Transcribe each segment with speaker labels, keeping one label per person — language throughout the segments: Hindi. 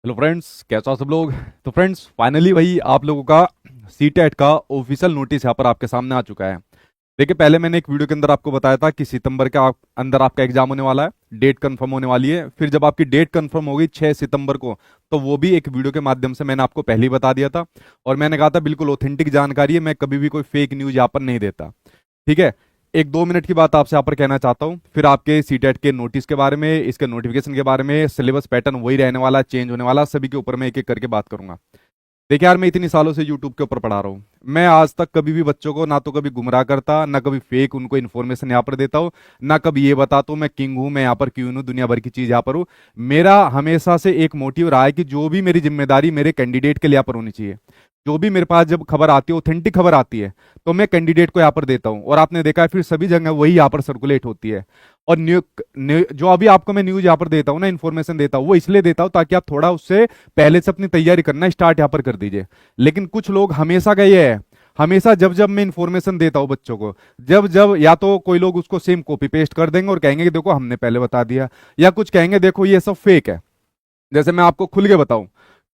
Speaker 1: हेलो फ्रेंड्स, कैसे हो सब लोग। तो फ्रेंड्स फाइनली भाई आप लोगों का सीटेट का ऑफिशियल नोटिस यहाँ पर आपके सामने आ चुका है। देखिए, पहले मैंने एक वीडियो के अंदर आपको बताया था कि सितंबर के अंदर आपका एग्जाम होने वाला है, डेट कंफर्म होने वाली है। फिर जब आपकी डेट कंफर्म हो गई 6 सितंबर को, तो वो भी एक वीडियो के माध्यम से मैंने आपको पहले ही बता दिया था। और मैंने कहा था बिल्कुल ऑथेंटिक जानकारी है, मैं कभी भी कोई फेक न्यूज यहाँ पर नहीं देता। ठीक है। एक दो मिनट की बात आपसे यहाँ पर कहना चाहता हूँ, फिर आपके सीटेट के नोटिस के बारे में, इसके नोटिफिकेशन के बारे में, सिलेबस पैटर्न वही रहने वाला, चेंज होने वाला, सभी के ऊपर मैं एक एक करके बात करूंगा। देखिए यार, मैं इतनी सालों से यूट्यूब के ऊपर पढ़ा रहा हूँ। मैं आज तक कभी भी बच्चों को ना तो कभी गुमराह करता, ना कभी फेक उनको इन्फॉर्मेशन यहाँ पर देता हूँ, ना कभी ये बताता हूँ मैं किंग हूँ, मैं यहाँ पर क्यों हूँ, दुनिया भर की चीज यहाँ पर हूँ। मेरा हमेशा से एक मोटिव रहा है कि जो भी मेरी जिम्मेदारी मेरे कैंडिडेट के लिए यहाँ पर होनी चाहिए। जो भी मेरे पास जब खबर आती है, ऑथेंटिक खबर आती है, तो मैं कैंडिडेट को यहाँ पर देता हूँ। और आपने देखा है फिर सभी जगह वही यहाँ पर सर्कुलेट होती है। और जो अभी आपको मैं न्यूज यहाँ पर देता हूँ ना, इन्फॉर्मेशन देता हूँ, वो इसलिए देता हूँ ताकि आप थोड़ा उससे पहले से अपनी तैयारी करना स्टार्ट यहाँ पर कर दीजिए। लेकिन कुछ लोग हमेशा का ये है, हमेशा जब जब मैं इन्फॉर्मेशन देता हूँ बच्चों को, जब जब या तो कोई लोग उसको सेम कॉपी पेस्ट कर देंगे और कहेंगे कि देखो हमने पहले बता दिया, या कुछ कहेंगे देखो ये सब फेक है। जैसे मैं आपको खुल के बताऊं,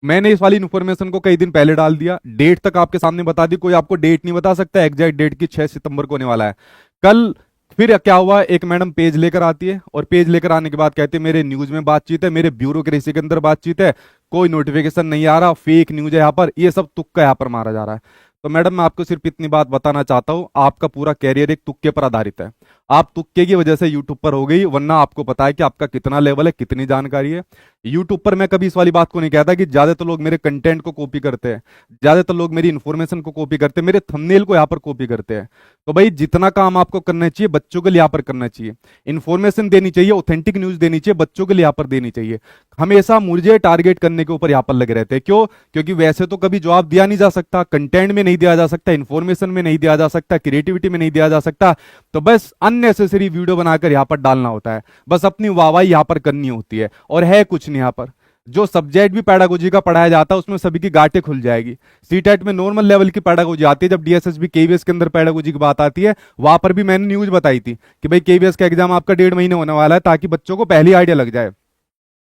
Speaker 1: मैंने इस वाली इन्फॉर्मेशन को कई दिन पहले डाल दिया, डेट तक आपके सामने बता दी, कोई आपको डेट नहीं बता सकता एग्जैक्ट डेट की 6 सितंबर को होने वाला है। कल फिर क्या हुआ, एक मैडम पेज लेकर आती है और पेज लेकर आने के बाद कहती है मेरे न्यूज में बातचीत है, मेरे ब्यूरोक्रेसी के अंदर बातचीत है, कोई नोटिफिकेशन नहीं आ रहा, फेक न्यूज है यहाँ पर, ये सब तुक्का यहाँ पर मारा जा रहा है। तो मैडम मैं आपको सिर्फ इतनी बात बताना चाहता हूं, आपका पूरा कैरियर एक तुक्के पर आधारित है। आप तुक्के की वजह से यूट्यूब पर हो गई, वरना आपको पता है कि आपका कितना लेवल है, कितनी जानकारी है। यूट्यूब पर मैं कभी इस वाली बात को नहीं कहता कि ज्यादातर लोग मेरे कंटेंट को कॉपी करते हैं, ज्यादातर लोग मेरी इन्फॉर्मेशन को कॉपी करते हैं, मेरे थंबनेल को यहाँ पर कॉपी करते हैं। तो भाई जितना काम आपको करना चाहिए बच्चों के लिए यहाँ पर करना चाहिए, इन्फॉर्मेशन देनी चाहिए, ऑथेंटिक न्यूज देनी चाहिए, बच्चों के लिए यहाँ पर देनी चाहिए। हमेशा मुझे टारगेट करने के ऊपर यहाँ पर लगे रहते हैं, क्यों? क्योंकि वैसे तो कभी जवाब दिया नहीं जा सकता, कंटेंट में नहीं दिया जा सकता, इन्फॉर्मेशन में नहीं दिया जा सकता, क्रिएटिविटी में नहीं दिया जा सकता। तो बस अननेसेसरी वीडियो बनाकर यहाँ पर डालना होता है, बस अपनी वाहवाही यहाँ पर करनी होती है, और है कुछ नहीं यहाँ पर। जो सब्जेक्ट भी पैडागोजी का पढ़ाया जाता है उसमें सभी की गांठें खुल जाएगी। सीटेट में नॉर्मल लेवल की पैडागोजी आती है, जब डीएसएसबी केवीएस के अंदर पैडागोजी की बात आती है, वहां पर भी मैंने न्यूज बताई थी कि भाई केवीएस का एग्जाम आपका 1.5 महीने होने वाला है, ताकि बच्चों को पहली आइडिया लग जाए।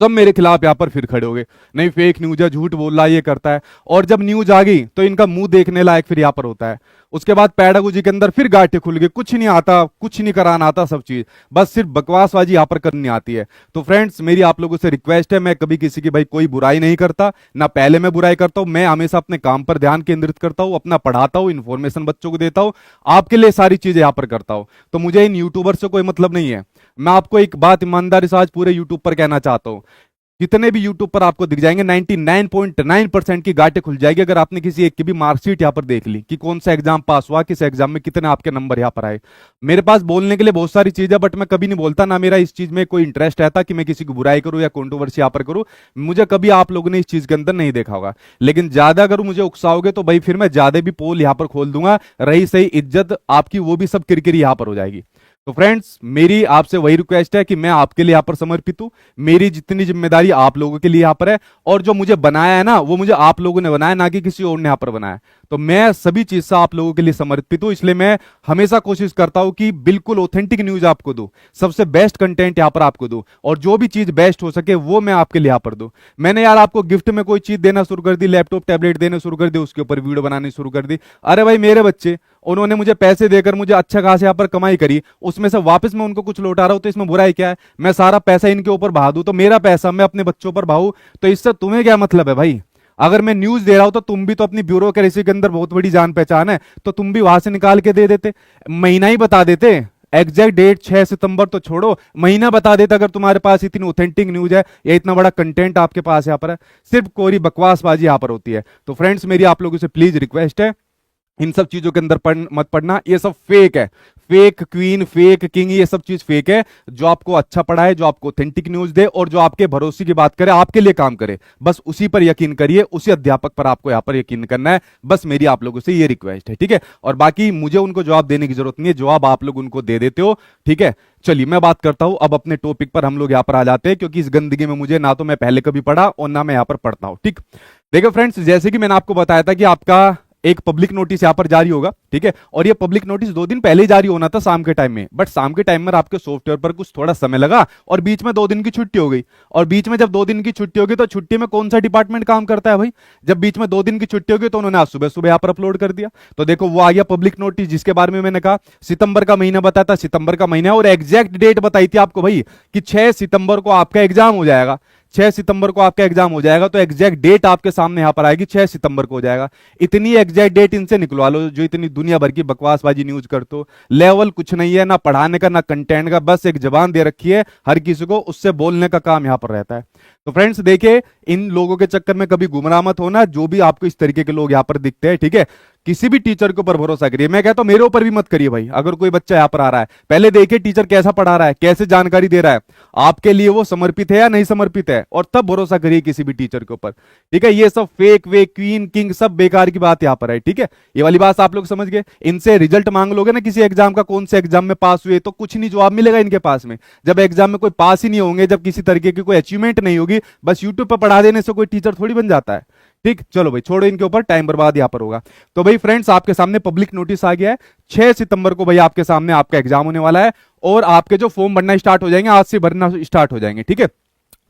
Speaker 1: सब मेरे खिलाफ यहाँ पर फिर खड़े हो गए, नहीं फेक न्यूज है, झूठ बोल रहा है, ये करता है। और जब न्यूज आ गई तो इनका मुंह देखने लायक फिर यहाँ पर होता है। उसके बाद पैडागोजी के अंदर फिर गांठें खुल गई, कुछ नहीं आता, कुछ नहीं कराना आता, सब चीज बस सिर्फ बकवासबाजी यहाँ पर करनी आती है। तो फ्रेंड्स मेरी आप लोगों से रिक्वेस्ट है, मैं कभी किसी की भाई कोई बुराई नहीं करता, ना पहले मैं बुराई करता हूं, मैं हमेशा अपने काम पर ध्यान केंद्रित करता हूं, अपना पढ़ाता हूं, इन्फॉर्मेशन बच्चों को देता हूं, आपके लिए सारी चीजें यहाँ पर करता हूं। तो मुझे इन यूट्यूबर से कोई मतलब नहीं है। मैं आपको एक बात ईमानदारी से आज पूरे यूट्यूब पर कहना चाहता हूं, जितने भी यूट्यूब पर आपको दिख जाएंगे 99.9% की गांठें खुल जाएगी अगर आपने किसी एक की भी मार्कशीट यहां पर देख ली कि कौन सा एग्जाम पास हुआ, किस एग्जाम में कितने आपके नंबर यहां पर आए। मेरे पास बोलने के लिए बहुत सारी चीजें, बट मैं कभी नहीं बोलता, ना मेरा इस चीज में कोई इंटरेस्ट रहता कि मैं किसी की बुराई करूं या कंट्रोवर्सी यहां पर करूं। मुझे कभी आप लोगों ने इस चीज के अंदर नहीं देखा होगा। लेकिन ज्यादा अगर मुझे उकसाओगे तो भाई फिर मैं ज्यादा भी पोल यहां पर खोल दूंगा, रही सही इज्जत आपकी वो भी सब किरकिरी यहां पर हो जाएगी। तो फ्रेंड्स मेरी आपसे वही रिक्वेस्ट है कि मैं आपके लिए यहां पर समर्पित हूं, मेरी जितनी जिम्मेदारी आप लोगों के लिए यहां पर है, और जो मुझे बनाया है ना वो मुझे आप लोगों ने बनाया, ना कि किसी और ने यहां पर बनाया। तो मैं सभी चीज से आप लोगों के लिए समर्पित हूं, इसलिए मैं हमेशा कोशिश करता हूं कि बिल्कुल ऑथेंटिक न्यूज आपको दूं, सबसे बेस्ट कंटेंट यहां पर आपको दूं, और जो भी चीज बेस्ट हो सके वो मैं आपके लिए यहां पर दूं। मैंने यार आपको गिफ्ट में कोई चीज देना शुरू कर दी, लैपटॉप टैबलेट देना शुरू कर दी, उसके ऊपर वीडियो बनानी शुरू कर दी। अरे भाई मेरे बच्चे, उन्होंने मुझे पैसे देकर मुझे अच्छा खासा यहाँ पर कमाई करी, उसमें से वापस मैं उनको कुछ लौटा रहा हूं, तो इसमें बुराई क्या है? मैं सारा पैसा इनके ऊपर बहा दूं, तो मेरा पैसा मैं अपने बच्चों पर बहाऊं, तो इससे तुम्हें क्या मतलब है भाई? अगर मैं न्यूज दे रहा हूं तो तुम भी तो अपनी ब्यूरोक्रेसी के अंदर बहुत बड़ी जान पहचान है, तो तुम भी वहां से निकाल के दे देते, महीना ही बता देते। एग्जैक्ट डेट 6 सितंबर तो छोड़ो, महीना बता देते अगर तुम्हारे पास इतनी ऑथेंटिक न्यूज है या इतना बड़ा कंटेंट आपके पास यहाँ पर है। सिर्फ कोरी बकवासबाजी यहाँ पर होती है। तो फ्रेंड्स मेरी आप लोगों से प्लीज रिक्वेस्ट है, इन सब चीजों के अंदर मत पड़ना, ये सब फेक है। फेक क्वीन, फेक किंग, ये सब चीज फेक है। जो आपको अच्छा पढ़ाए, जो आपको ऑथेंटिक न्यूज दे, और जो आपके भरोसे की बात करे, आपके लिए काम करे, बस उसी पर यकीन करिए, उसी अध्यापक पर आपको यहां पर यकीन करना है। बस मेरी आप लोगों से ये रिक्वेस्ट है, ठीक है? और बाकी मुझे उनको जवाब देने की जरूरत नहीं है, जवाब आप लोग उनको दे देते हो, ठीक है? चलिए मैं बात करता हूं अब अपने टॉपिक पर, हम लोग यहां पर आ जाते हैं, क्योंकि इस गंदगी में मुझे ना तो मैं पहले कभी पढ़ा और ना मैं यहां पर पढ़ता हूं, ठीक? देखो फ्रेंड्स, जैसे कि मैंने आपको बताया था कि आपका एक पब्लिक नोटिस यहाँ पर जारी होगा, ठीक है। और ये पब्लिक नोटिस 2 दिन पहले ही जारी होना था शाम के टाइम में, बट शाम के टाइम में आपके सॉफ्टवेयर पर कुछ थोड़ा समय लगा और बीच में 2 दिन की छुट्टी हो गई। और बीच में जब 2 दिन की छुट्टी होगी तो छुट्टी में कौन सा डिपार्टमेंट काम करता है भाई? जब बीच में 2 दिन की छुट्टी होगी तो उन्होंने आज सुबह सुबह यहाँ पर अपलोड कर दिया। तो देखो वो आ गया पब्लिक नोटिस, जिसके बारे में मैंने कहा सितंबर का महीना बताया था, सितंबर का महीना, और एग्जैक्ट डेट बताई थी आपको भाई कि 6 सितंबर को आपका एग्जाम हो जाएगा। 6 सितंबर को आपका एग्जाम हो जाएगा, तो एग्जैक्ट डेट आपके सामने यहां पर आएगी, 6 सितंबर को हो जाएगा। इतनी एग्जैक्ट डेट इनसे निकलवा लो जो इतनी दुनिया भर की बकवासबाजी न्यूज करते हो। लेवल कुछ नहीं है ना पढ़ाने का ना कंटेंट का, बस एक जबान दे रखी है हर किसी को, उससे बोलने का काम यहां पर रहता है। तो फ्रेंड्स देखिए, इन लोगों के चक्कर में कभी गुमराह मत होना, जो भी आपको इस तरीके के लोग यहां पर दिखते हैं, ठीक है। किसी भी टीचर के ऊपर भरोसा करिए, मैं कहता हूं मेरे ऊपर भी मत करिए भाई। अगर कोई बच्चा यहां पर आ रहा है, पहले देखिए टीचर कैसा पढ़ा रहा है, कैसे जानकारी दे रहा है, आपके लिए वो समर्पित है या नहीं समर्पित है, और तब भरोसा करिए किसी भी टीचर के ऊपर, ठीक है। ये सब फेक वे क्वीन किंग सब बेकार की बात यहां पर है, ठीक है। ये वाली बात आप लोग समझ गए। इनसे रिजल्ट मांग लोगे ना किसी एग्जाम का, कौन से एग्जाम में पास हुए, तो कुछ नहीं जवाब मिलेगा इनके पास में। जब एग्जाम में कोई पास ही नहीं होंगे, जब किसी तरीके की कोई अचीवमेंट नहीं होगी, बस यूट्यूब पर पढ़ा देने से कोई टीचर थोड़ी बन जाता है, ठीक। चलो भाई छोड़ो, इनके ऊपर टाइम बर्बाद यहां पर होगा। तो भाई फ्रेंड्स आपके सामने पब्लिक नोटिस आ गया है, 6 सितंबर को भाई आपके सामने आपका एग्जाम होने वाला है, और आपके जो फॉर्म भरना स्टार्ट हो जाएंगे, आज से भरना स्टार्ट हो जाएंगे, ठीक है।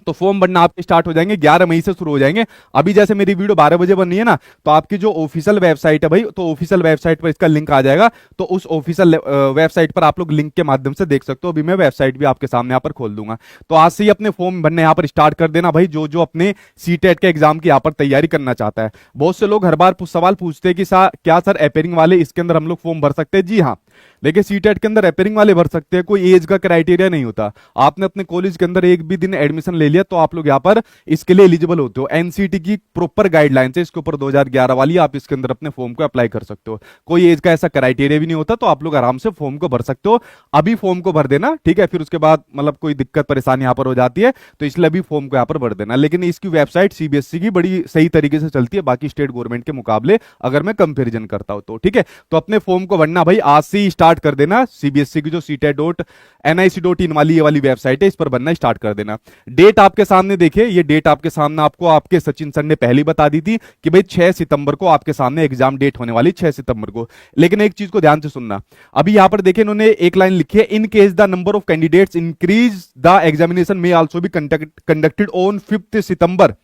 Speaker 1: तो फॉर्म भरना आपके स्टार्ट हो जाएंगे, 11 मई से शुरू हो जाएंगे। अभी जैसे मेरी वीडियो 12 बजे बन रही है ना, तो आपकी जो ऑफिशियल वेबसाइट है भाई, तो ऑफिशियल वेबसाइट पर इसका लिंक आ जाएगा, तो उस ऑफिशियल वेबसाइट पर आप लोग लिंक के माध्यम से देख सकते हो। अभी मैं वेबसाइट भी आपके सामने यहाँ पर खोल दूंगा। तो आज से ही अपने फॉर्म भरने यहाँ पर स्टार्ट कर देना भाई, जो जो अपने सीटेट के एग्जाम की यहाँ पर तैयारी करना चाहता है। बहुत से लोग हर बार सवाल पूछते हैं कि क्या सर अपेयरिंग वाले इसके अंदर हम लोग फॉर्म भर सकते हैं? जी हाँ, देखिए सीटेट के अंदर अपेयरिंग वाले भर सकते हैं, कोई एज का क्राइटेरिया नहीं होता। आपने अपने कॉलेज के अंदर एक भी दिन एडमिशन ले लिया तो आप लोग यहाँ पर इसके लिए एलिजिबल होते हो। एनसीटी की प्रॉपर गाइडलाइन है इसके ऊपर 2011 वाली, आप इसके अंदर अपने फॉर्म को अप्लाई कर सकते हो। कोई एज का ऐसा क्राइटेरिया भी नहीं होता, तो आप लोग आराम से फॉर्म को भर सकते हो। अभी फॉर्म को भर देना, ठीक है। फिर उसके बाद मतलब कोई दिक्कत परेशानी यहाँ पर हो जाती है, तो इसलिए अभी फॉर्म को यहाँ पर भर देना। लेकिन इसकी वेबसाइट सीबीएसई की बड़ी सही तरीके से चलती है बाकी स्टेट गवर्नमेंट के मुकाबले, अगर मैं कंपेरिजन करता हूं तो, ठीक है। तो अपने फॉर्म को भरना भाई आज से ही स्टार्ट कर देना। सीबीएसई की जो CTET.nic.in वाली वेबसाइट है, इस पर बनना स्टार्ट कर देना। डेट आपके सामने देखिए, ये डेट आपके सामने आपको आपके सचिन सर ने पहले बता दी थी कि भाई 6 सितंबर को आपके सामने एग्जाम डेट होने वाली, 6 सितंबर को। लेकिन एक चीज को ध्यान से सुनना, अभी यहां पर देखिए इन्होंने एक लाइन लिखी है, in case the number of candidates increase the examination में आल्सो बी कंडक्टेड ऑन 5 सितंबर।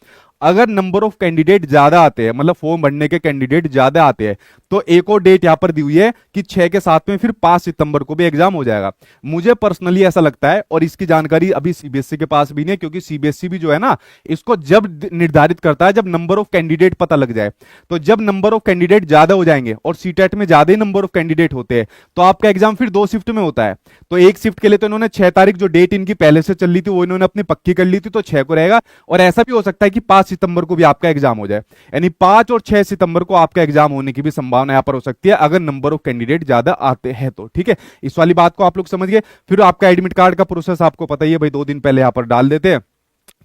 Speaker 1: अगर नंबर ऑफ कैंडिडेट ज्यादा आते हैं, मतलब फॉर्म भरने के कैंडिडेट ज्यादा आते हैं, तो एक और डेट यहां पर दी हुई है कि 6 के साथ में फिर 5 सितंबर को भी एग्जाम हो जाएगा। मुझे पर्सनली ऐसा लगता है, और इसकी जानकारी अभी सीबीएसई के पास भी नहीं है, क्योंकि सीबीएसई भी जो है ना, इसको जब निर्धारित करता है जब नंबर ऑफ कैंडिडेट पता लग जाए। तो जब नंबर ऑफ कैंडिडेट ज्यादा हो जाएंगे और सीटेट में ज्यादा ही नंबर ऑफ कैंडिडेट होते हैं, तो आपका एग्जाम फिर 2 शिफ्ट में होता है। तो एक शिफ्ट के लिए तो इन्होंने 6 तारीख जो डेट इनकी पहले से चल रही थी वो इन्होंने अपनी पक्की कर ली थी, तो 6 को रहेगा। और ऐसा भी हो सकता है कि 5 सितंबर को भी आपका एग्जाम हो जाए, यानी 5 और 6 सितंबर को आपका एग्जाम होने की भी संभावना यहां पर हो सकती है, अगर नंबर ऑफ कैंडिडेट ज्यादा आते हैं तो, ठीक है। इस वाली बात को आप लोग समझ गए। फिर आपका एडमिट कार्ड का प्रोसेस आपको पता ही है भाई, 2 दिन पहले यहां पर डाल देते हैं,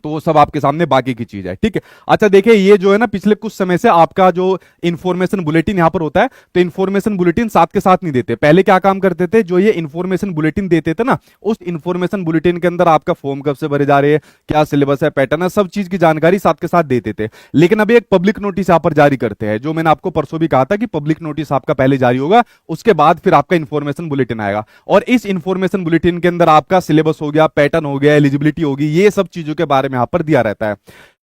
Speaker 1: तो वो सब आपके सामने बाकी की चीज है, ठीक है। अच्छा देखिए, ये जो है ना पिछले कुछ समय से आपका जो इंफॉर्मेशन बुलेटिन यहां पर होता है, तो इंफॉर्मेशन बुलेटिन साथ के साथ नहीं देते। पहले क्या काम करते थे, जो ये इंफॉर्मेशन बुलेटिन देते थे ना, उस इंफॉर्मेशन बुलेटिन के अंदर आपका फॉर्म कब से भरे जा रहे हैं, क्या सिलेबस है, पैटर्न है, सब चीज की जानकारी साथ के साथ देते थे। लेकिन अभी एक पब्लिक नोटिस यहां पर जारी करते हैं, जो मैंने आपको परसों भी कहा था कि पब्लिक नोटिस आपका पहले जारी होगा, उसके बाद फिर आपका इंफॉर्मेशन बुलेटिन आएगा। और इस इंफॉर्मेशन बुलेटिन के अंदर आपका सिलेबस हो गया, पैटर्न हो गया, एलिजिबिलिटी होगी, ये सब चीजों के बारे में यहां पर दिया रहता है।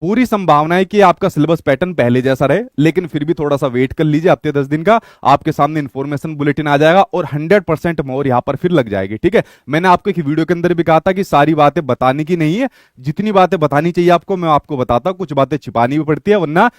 Speaker 1: पूरी संभावना है कि आपका सिलेबस पैटर्न पहले जैसा रहे, लेकिन फिर भी थोड़ा सा वेट कर लीजिए, हफ्ते 10 दिन का आपके सामने इंफॉर्मेशन बुलेटिन आ जाएगा और 100% मोर यहां पर फिर लग जाएगी, ठीक है। मैंने आपको एक वीडियो के अंदर भी कहा था कि सारी बातें बताने की नहीं है, जितनी बातें बतानी चाहिए आपको मैं आपको बताता हूं, कुछ बातें छिपानी भी पड़ती है, वरना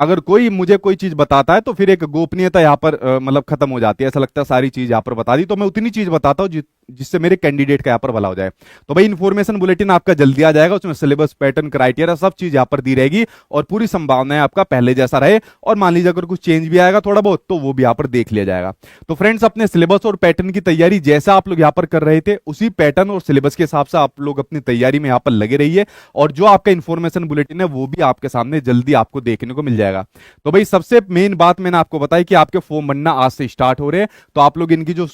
Speaker 1: अगर कोई मुझे कोई चीज बताता है तो फिर एक गोपनीयता यहाँ पर मतलब खत्म हो जाती है, ऐसा लगता है सारी चीज यहाँ पर बता दी। तो मैं उतनी चीज बताता हूँ जिससे मेरे कैंडिडेट का यहाँ पर भला हो जाए। तो भाई इंफॉर्मेशन बुलेटिन आपका जल्दी आ जाएगा, उसमें सिलेबस, पैटर्न, क्राइटेरिया सब चीज यहाँ पर दी रहेगी और पूरी संभावना है आपका पहले जैसा रहे। और मान लीजिए अगर कुछ चेंज भी आएगा थोड़ा बहुत, तो वो भी यहाँ पर देख लिया जाएगा। तो फ्रेंड्स, अपने सिलेबस और पैटर्न की तैयारी जैसा आप लोग यहाँ पर कर रहे थे, उसी पैटर्न और सिलेबस के हिसाब से आप लोग अपनी तैयारी में यहाँ पर लगे रहिए। और जो आपका इंफॉर्मेशन बुलेटिन है वो भी आपके सामने जल्दी आपको देखने को मिल जाएगा। तो भाई सबसे मेन बात मैंने आपको बताई कि आपके फॉर्म बनना आज से स्टार्ट हो रहे हैं, तो आप लोग इनकी जो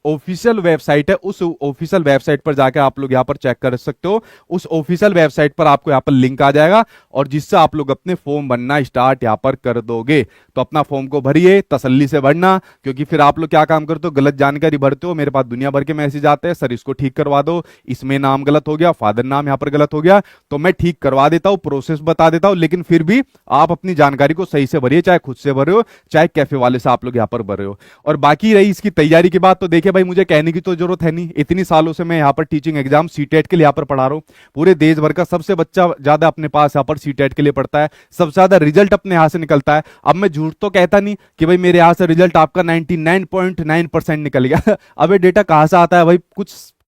Speaker 1: ऑफिशियल वेबसाइट वेबसाइट है, उस ऑफिशियल वेबसाइट पर जाकर आप लोग यहाँ पर चेक कर सकते हो। उस ऑफिशियल वेबसाइट पर आपको यहाँ पर लिंक आ जाएगा और जिससे आप लोग अपने फॉर्म भरना स्टार्ट यहाँ पर कर दोगे। तो अपना फॉर्म को भरिए, तसल्ली से भरना, क्योंकि फिर आप लोग क्या काम करते हो, गलत जानकारी भरते हो, मेरे पास दुनिया भर के मैसेज आते हैं, सर इसको ठीक करवा दो, इसमें नाम गलत हो गया, फादर नाम यहाँ पर गलत हो गया, तो मैं ठीक करवा देता हूँ, प्रोसेस बता देता हूँ, लेकिन फिर भी आप अपनी जानकारी को सही से भरिए, चाहे खुद से भरे हो चाहे कैफे वाले से आप लोग यहाँ पर भरे हो। और बाकी रही इसकी तैयारी की बात, तो देखिए भाई मुझे कहने की तो जरूरत है नहीं, इतनी सालों से मैं यहाँ पर टीचिंग एग्जाम सीटेट के लिए यहाँ पर पढ़ा रहा हूँ। पूरे देश भर का सबसे बच्चा ज्यादा अपने पास यहाँ पर सीटेट के लिए पढ़ता है, सबसे ज्यादा रिजल्ट अपने यहाँ से निकलता है। अब मैं झूठ तो कहता नहीं कि भाई मेरे यहाँ से रिजल्ट आपका 99.9% निकल गया अबे डेटा कहाँ से आता है भाई,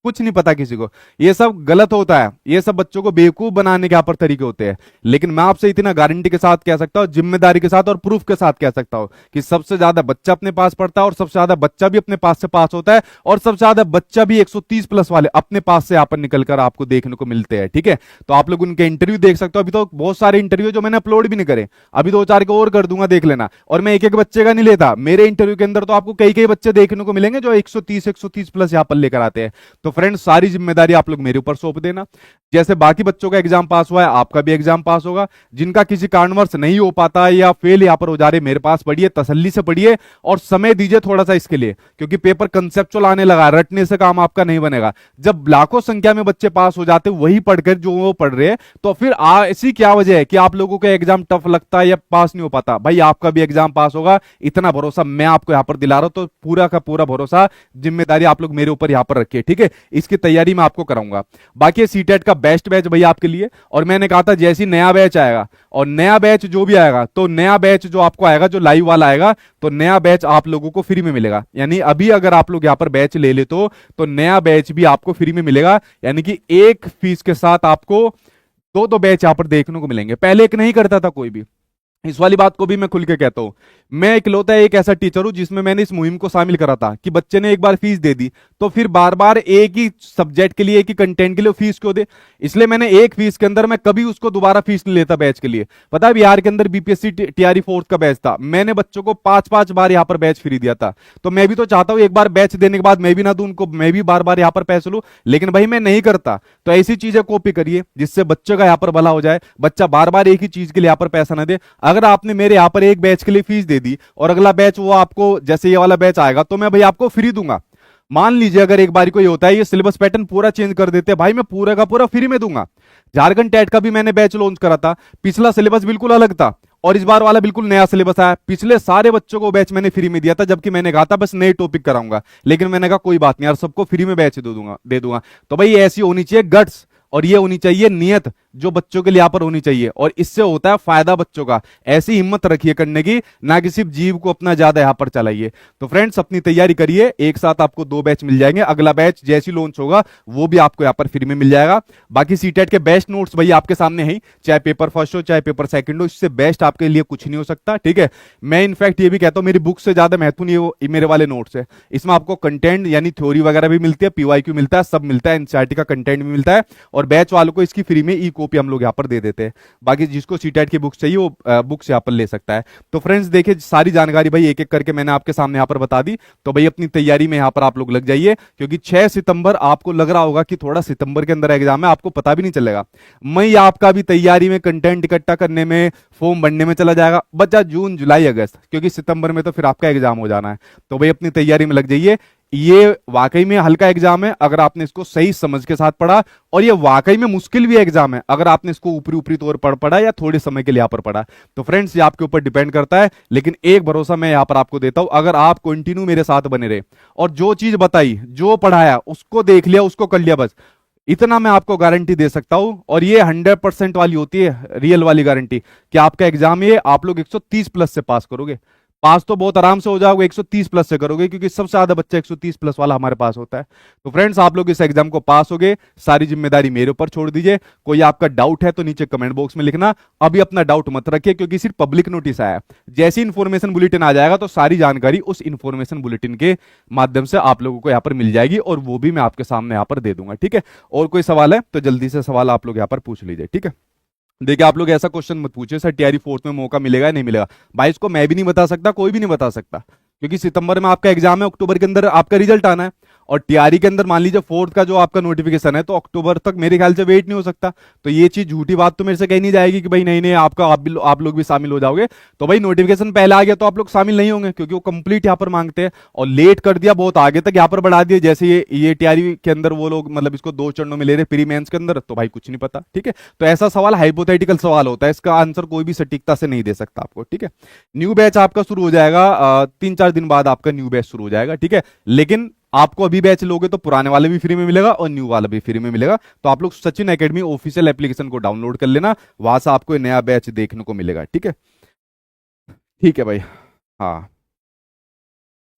Speaker 1: कुछ नहीं पता किसी को, ये सब गलत होता है, ये सब बच्चों को बेवकूफ बनाने के यहाँ पर तरीके होते हैं। लेकिन मैं आपसे इतना गारंटी के साथ कह सकता हूँ, जिम्मेदारी के साथ और प्रूफ के साथ कह सकता हूँ कि सबसे ज्यादा बच्चा अपने पास पढ़ता है और सबसे ज्यादा बच्चा भी अपने पास से पास होता है और सबसे ज्यादा बच्चा भी 130 प्लस वाले अपने पास से यहाँ पर निकलकर आपको देखने को मिलते हैं। ठीक है, तो आप लोग उनके इंटरव्यू देख सकते हो, अभी तो बहुत सारे इंटरव्यू जो मैंने अपलोड भी नहीं करे, अभी 2-4 को और कर दूंगा, देख लेना। और मैं एक एक बच्चे का नहीं लेता, मेरे इंटरव्यू के अंदर तो आपको कई कई बच्चे देखने को मिलेंगे जो 130 प्लस यहाँ पर लेकर आते हैं। तो फ्रेंड्स सारी जिम्मेदारी आप लोग मेरे ऊपर सौंप देना। जैसे बाकी बच्चों का एग्जाम पास हुआ है, आपका भी एग्जाम पास होगा। जिनका किसी कारणवश नहीं हो पाता है या फेल यहाँ पर हो जा रहे, मेरे पास पढ़िए, तसल्ली से पढ़िए और समय दीजिए थोड़ा सा इसके लिए, क्योंकि पेपर कंसेप्चुअल आने लगा, रटने से काम आपका नहीं बनेगा। जब लाखों संख्या में बच्चे पास हो जाते वही पढ़कर जो वो पढ़ रहे, तो फिर ऐसी क्या वजह है कि आप लोगों का एग्जाम टफ लगता है या पास नहीं हो पाता? भाई आपका भी एग्जाम पास होगा, इतना भरोसा मैं आपको यहाँ पर दिला रहा हूं। तो पूरा का पूरा भरोसा, जिम्मेदारी आप लोग मेरे ऊपर यहाँ पर रखिए। ठीक है, इसकी तैयारी मैं आपको कराऊंगा। बाकी सीटेट का बेस्ट बैच भैया आपके लिए, और मैंने कहा था जैसी नया बैच आएगा और नया बैच जो भी आएगा, तो नया बैच जो आपको आएगा, जो लाइव वाला आएगा, तो नया बैच आप लोगों को फ्री में मिलेगा। यानी अभी अगर आप लोग यहाँ पर बैच ले ले तो नया बैच भी आपको फ्री में मिलेगा, यानी कि एक फीस के साथ आपको दो बैच यहाँ पर देखने को मिलेंगे। पहले एक नहीं करता था कोई भी, इस वाली बात को भी मैं खुल के कहता हूं। मैं इकलौता एक ऐसा टीचर हूं जिसमें मैंने इस मुहिम को शामिल करा था कि बच्चे ने एक बार फीस दे दी तो फिर बार बार एक ही सब्जेक्ट के लिए, एक ही कंटेंट के लिए फीस क्यों दे। इसलिए मैंने एक फीस के अंदर मैं कभी उसको दोबारा फीस नहीं लेता बैच के लिए। पता है बिहार के अंदर बीपीएससी टीआरई फोर्थ का बैच था, मैंने बच्चों को 5-5 बार यहाँ पर बैच फ्री दिया था। तो मैं भी तो चाहता हूं एक बार बैच देने के बाद मैं भी ना दूं उनको, मैं भी बार बार यहाँ पर पैसे लूं, लेकिन भाई मैं नहीं करता। तो ऐसी चीजें कॉपी करिए जिससे बच्चे का यहाँ पर भला हो जाए, बच्चा बार बार एक ही चीज के लिए यहाँ पर पैसा ना दे। अगर आपने मेरे यहाँ पर एक बैच के लिए फीस दे दी और अगला बैच वो आपको, जैसे ये वाला बैच आएगा तो मैं भाई आपको फ्री दूंगा। मान लीजिए अगर एक बार को ये होता है, ये सिलेबस पैटर्न पूरा चेंज कर देते हैं, भाई मैं पूरा का पूरा फ्री में दूंगा। झारखंड टेट का भी मैंने बैच लॉन्च करा था, पिछला सिलेबस बिल्कुल अलग था और इस बार वाला बिल्कुल नया सिलेबस आया। पिछले सारे बच्चों को बैच मैंने फ्री में दिया था, जबकि मैंने कहा था बस नए टॉपिक कराऊंगा, लेकिन मैंने कहा कोई बात नहीं यार, सबको फ्री में बैच दे दूंगा। तो भाई ऐसी होनी चाहिए गट्स, और ये होनी चाहिए नियत जो बच्चों के लिए यहाँ पर होनी चाहिए, और इससे होता है फायदा बच्चों का। ऐसी हिम्मत रखिए करने की, ना कि सिर्फ जीव को अपना ज्यादा यहाँ पर चलाइए। तो फ्रेंड्स अपनी तैयारी करिए, एक साथ आपको 2 बैच मिल जाएंगे। अगला बैच जैसी लॉन्च होगा वो भी आपको यहाँ पर फ्री में मिल जाएगा। बाकी सीटेट के बेस्ट नोट्स भैया आपके सामने ही, चाहे पेपर फर्स्ट हो चाहे पेपर सेकंड हो, इससे बेस्ट आपके लिए कुछ नहीं हो सकता। ठीक है, मैं इनफैक्ट ये भी कहता हूँ मेरी बुक से ज्यादा महत्वपूर्ण ये मेरे वाले नोट्स है। इसमें आपको कंटेंट यानी थ्योरी वगैरह भी मिलती है, पीवाईक्यू मिलता है, सब मिलता है, एनसीईआरटी का कंटेंट भी मिलता है, और बैच वालों को इसकी फ्री में ई कॉपी हम लोग यहाँ पर दे देते हैं। बाकी जिसको सीटेट की बुक चाहिए वो बुक्स यहाँ पर ले सकता है। तो फ्रेंड्स देखिए सारी जानकारी भाई एक एक करके मैंने आपके सामने यहाँ पर बता दी। तो भाई अपनी तैयारी में यहाँ पर आप लोग लग जाइए, क्योंकि 6 सितंबर आपको लग रहा होगा कि थोड़ा सितंबर के अंदर एग्जाम है, आपको पता भी नहीं चलेगा। मई आपका भी तैयारी में, कंटेंट इकट्ठा करने में, फॉर्म भरने में चला जाएगा, बचा जून जुलाई अगस्त, क्योंकि सितंबर में तो फिर आपका एग्जाम हो जाना है। तो भाई अपनी तैयारी में लग जाइए। ये वाकई में हल्का एग्जाम है अगर आपने इसको सही समझ के साथ पढ़ा, और ये वाकई में मुश्किल भी एग्जाम है अगर आपने इसको ऊपरी ऊपरी तौर पर पढ़ा या थोड़े समय के लिए यहाँ पर पढ़ा। तो फ्रेंड्स ये आपके ऊपर डिपेंड करता है, लेकिन एक भरोसा मैं यहाँ पर आपको देता हूं, अगर आप कंटिन्यू मेरे साथ बने रहे और जो चीज बताई, जो पढ़ाया उसको देख लिया, उसको कर लिया, बस इतना मैं आपको गारंटी दे सकता हूं। और ये 100% वाली होती है, रियल वाली गारंटी, कि आपका एग्जाम ये आप लोग 130 प्लस से पास करोगे। पास तो बहुत आराम से हो जाओगे, 130 प्लस से करोगे, क्योंकि सबसे ज्यादा बच्चा 130 प्लस वाला हमारे पास होता है। तो फ्रेंड्स आप लोग इस एग्जाम को पास होगे, सारी जिम्मेदारी मेरे ऊपर छोड़ दीजिए। कोई आपका डाउट है तो नीचे कमेंट बॉक्स में लिखना, अभी अपना डाउट मत रखिए, क्योंकि सिर्फ पब्लिक नोटिस आया। जैसी इंफॉर्मेशन बुलेटिन आ जाएगा तो सारी जानकारी उस इंफॉर्मेशन बुलेटिन के माध्यम से आप लोगों को यहाँ पर मिल जाएगी, और वो भी मैं आपके सामने यहाँ पर दे दूंगा। ठीक है, और कोई सवाल है तो जल्दी से सवाल आप लोग यहाँ पर पूछ लीजिए। ठीक है, देखिए आप लोग ऐसा क्वेश्चन मत पूछिए सर टीआरई फोर्थ में मौका मिलेगा या नहीं मिलेगा। भाई इसको मैं भी नहीं बता सकता, कोई भी नहीं बता सकता, क्योंकि सितंबर में आपका एग्जाम है, अक्टूबर के अंदर आपका रिजल्ट आना है, और टीआरई के अंदर मान लीजिए 4th का जो आपका नोटिफिकेशन है, तो अक्टूबर तक मेरे ख्याल से वेट नहीं हो सकता। तो ये चीज झूठी बात तो मेरे से कही नहीं जाएगी कि भाई नहीं नहीं आपका आप लोग भी शामिल हो जाओगे। तो भाई नोटिफिकेशन पहले आ गया तो आप लोग शामिल नहीं होंगे, क्योंकि वो कंप्लीट यहाँ पर मांगते हैं, और लेट कर दिया, बहुत आगे तक यहाँ पर बढ़ा दिया। जैसे ये टीआरई के अंदर वो लोग मतलब इसको 2 चरणों में ले रहे प्री मेंस के अंदर, तो भाई कुछ नहीं पता, ठीक है। तो ऐसा सवाल हाइपोथेटिकल सवाल होता है, इसका आंसर कोई भी सटीकता से नहीं दे सकता आपको, ठीक है। न्यू बैच आपका शुरू हो जाएगा 3-4 दिन बाद, आपका न्यू बैच शुरू हो जाएगा, ठीक है। लेकिन आपको अभी बैच लोगे तो पुराने वाले भी फ्री में मिलेगा और न्यू वाला भी फ्री में मिलेगा। तो आप लोग सचिन एकेडमी ऑफिशियल एप्लीकेशन को डाउनलोड कर लेना, वहां से आपको नया बैच देखने को मिलेगा, ठीक है। ठीक है भाई, हाँ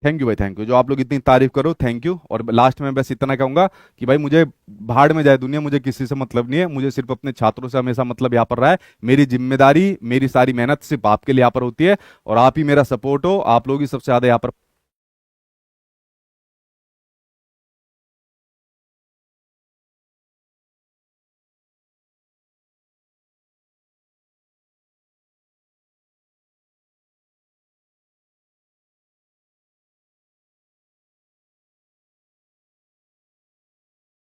Speaker 1: थैंक यू भाई, थैंक यू, जो आप लोग इतनी तारीफ करो, थैंक यू। और लास्ट में बस इतना कहूंगा कि भाई मुझे भाड़ में जाए दुनिया, मुझे किसी से मतलब नहीं है, मुझे सिर्फ अपने छात्रों से हमेशा मतलब यहाँ पर रहा है। मेरी जिम्मेदारी, मेरी सारी मेहनत सिर्फ आपके लिए यहाँ पर होती है, और आप ही मेरा सपोर्ट हो, आप लोग ही सबसे ज्यादा यहाँ पर